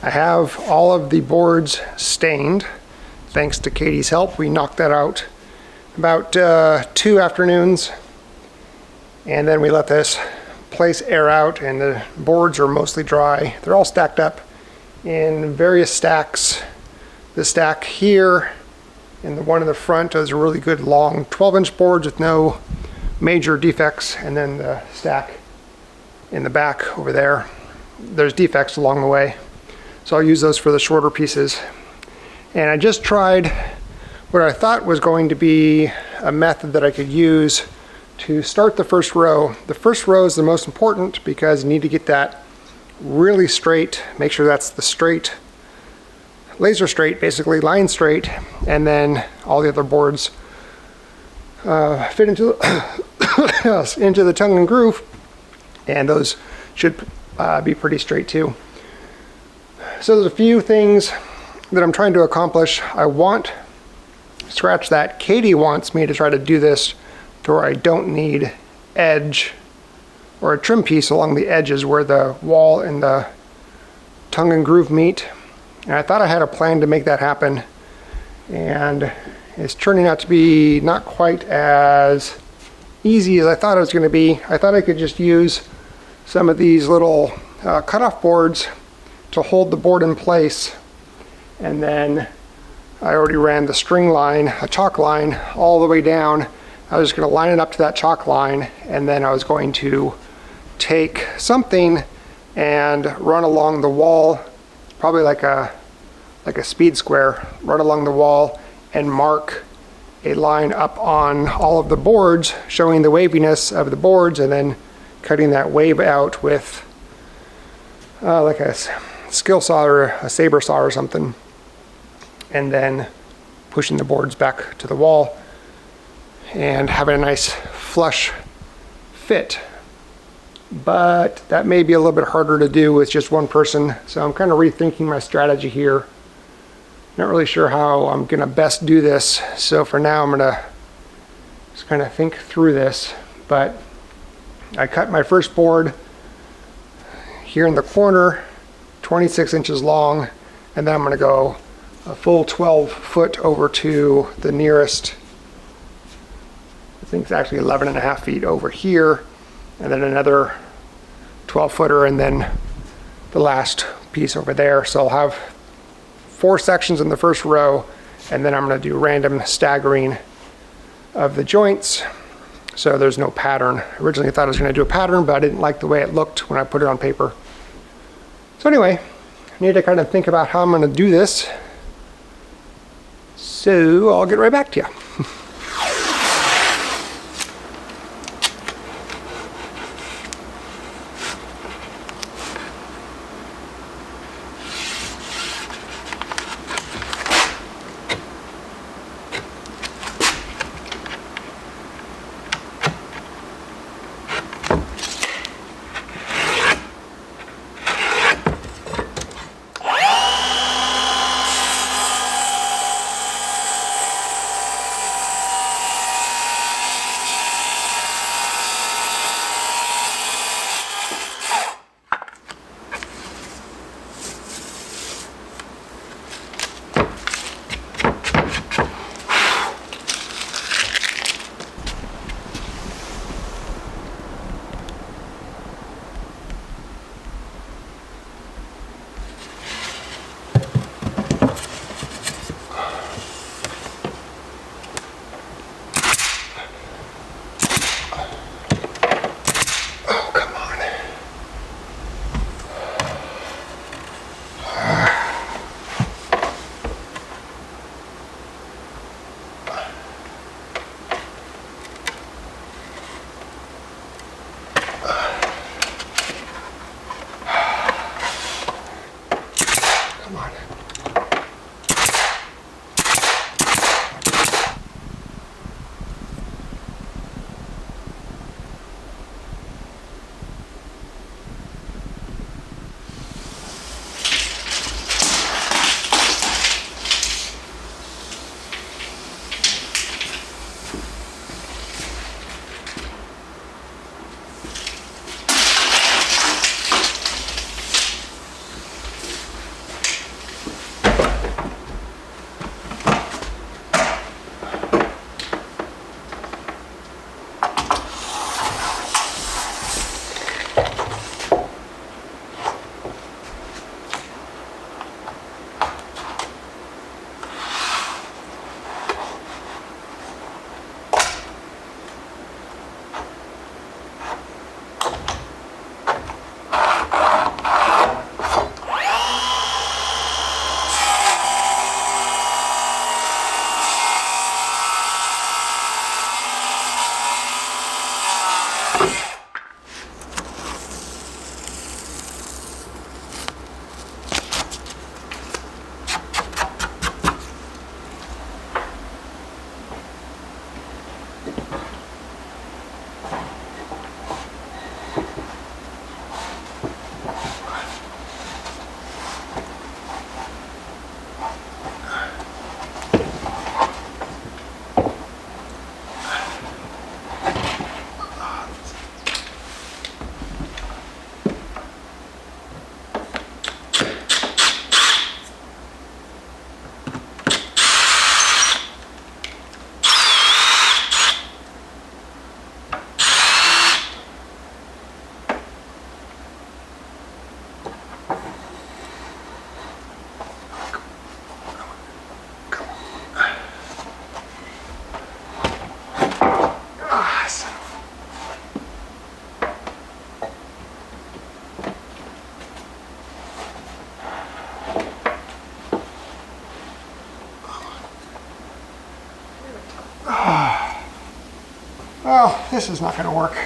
I have all of the boards stained. Thanks to Katie's help, we knocked that out about 2 afternoons. And then we let this place air out, and the boards are mostly dry. They're all stacked up in various stacks. The stack here and the one in the front is a really good long 12-inch boards with no major defects, and then the stack in the back over there, there's defects along the way, so I'll use those for the shorter pieces. And I just tried what I thought was going to be a method that I could use to start the first row. The first row is the most important because you need to get that really straight, make sure that's the straight, laser straight, basically line straight, and then all the other boards fit into into the tongue and groove, and those should be pretty straight too. So there's a few things that I'm trying to accomplish. I want, scratch that, Katie wants me to try to do this to where I don't need edge or a trim piece along the edges where the wall and the tongue and groove meet. And I thought I had a plan to make that happen, and it's turning out to be not quite as easy as I thought it was going to be. I thought I could just use some of these little cutoff boards to hold the board in place, and then I already ran the string line, a chalk line, all the way down. I was just going to line it up to that chalk line, and then I was going to take something and run along the wall, probably like a speed square, run along the wall and mark a line up on all of the boards, showing the waviness of the boards, and then cutting that wave out with like a skill saw or a saber saw or something, and then pushing the boards back to the wall and having a nice flush fit. But that may be a little bit harder to do with just one person, so I'm kind of rethinking my strategy here. Not really sure how I'm going to best do this, so for now I'm going to just kind of think through this. But I cut my first board here in the corner, 26 inches long, and then I'm going to go a full 12 foot over to the nearest, I think it's actually 11 and a half feet over here, and then another 12 footer, and then the last piece over there. So I'll have 4 sections in the first row, and then I'm going to do random staggering of the joints, so there's no pattern. Originally I thought I was going to do a pattern, but I didn't like the way it looked when I put it on paper. So anyway, I need to kind of think about how I'm going to do this, so I'll get right back to you. this is not going to work.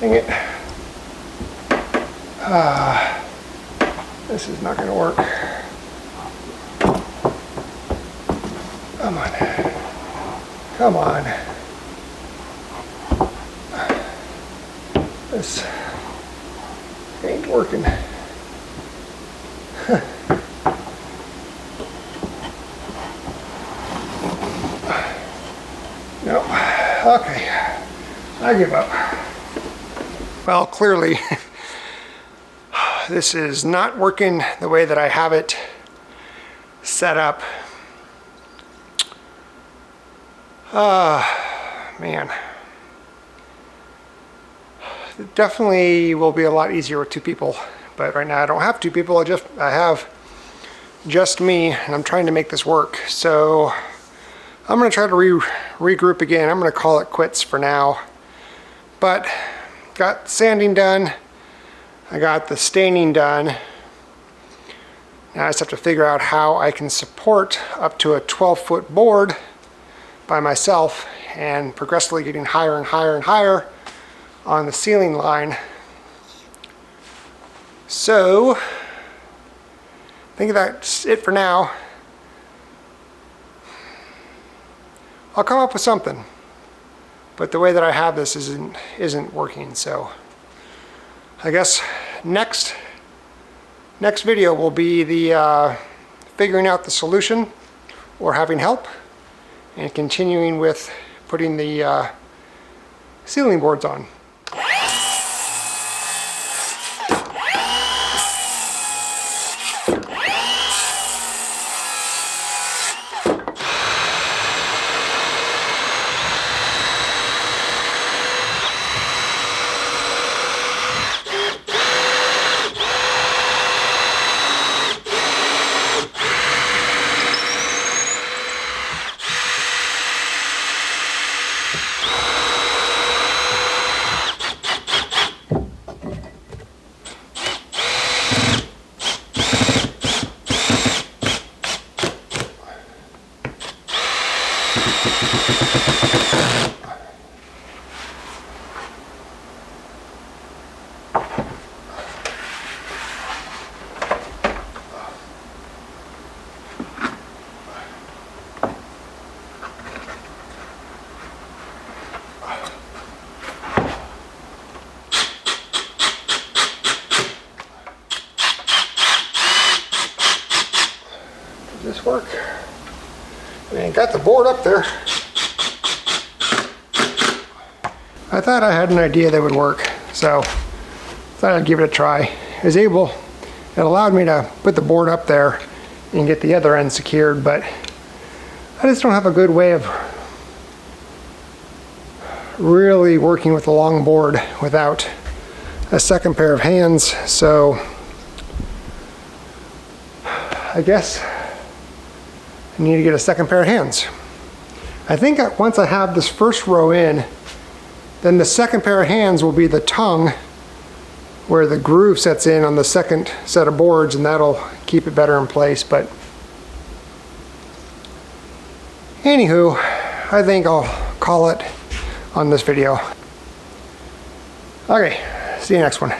Dang it. This is not going to work. Come on. Come on. This ain't working. No. Okay. I give up. Well, clearly, this is not working the way that I have it set up. Man. It definitely will be a lot easier with two people, but right now I don't have two people. I have just me, and I'm trying to make this work. So I'm going to try to regroup again. I'm going to call it quits for now. But got sanding done. I got the staining done. Now I just have to figure out how I can support up to a 12-foot board by myself and progressively getting higher and higher and higher on the ceiling line. So I think that's it for now. I'll come up with something, but the way that I have this isn't working. So I guess next video will be the figuring out the solution or having help, and continuing with putting the ceiling boards on. Does this work? I mean, got the board up there. I thought I had an idea that would work, so thought I'd give it a try. It allowed me to put the board up there and get the other end secured, but I just don't have a good way of really working with a long board without a second pair of hands. So I guess I need to get a second pair of hands. I think once I have this first row in, then the second pair of hands will be the tongue where the groove sets in on the second set of boards, and that'll keep it better in place. But anywho, I think I'll call it on this video. Okay, see you next one.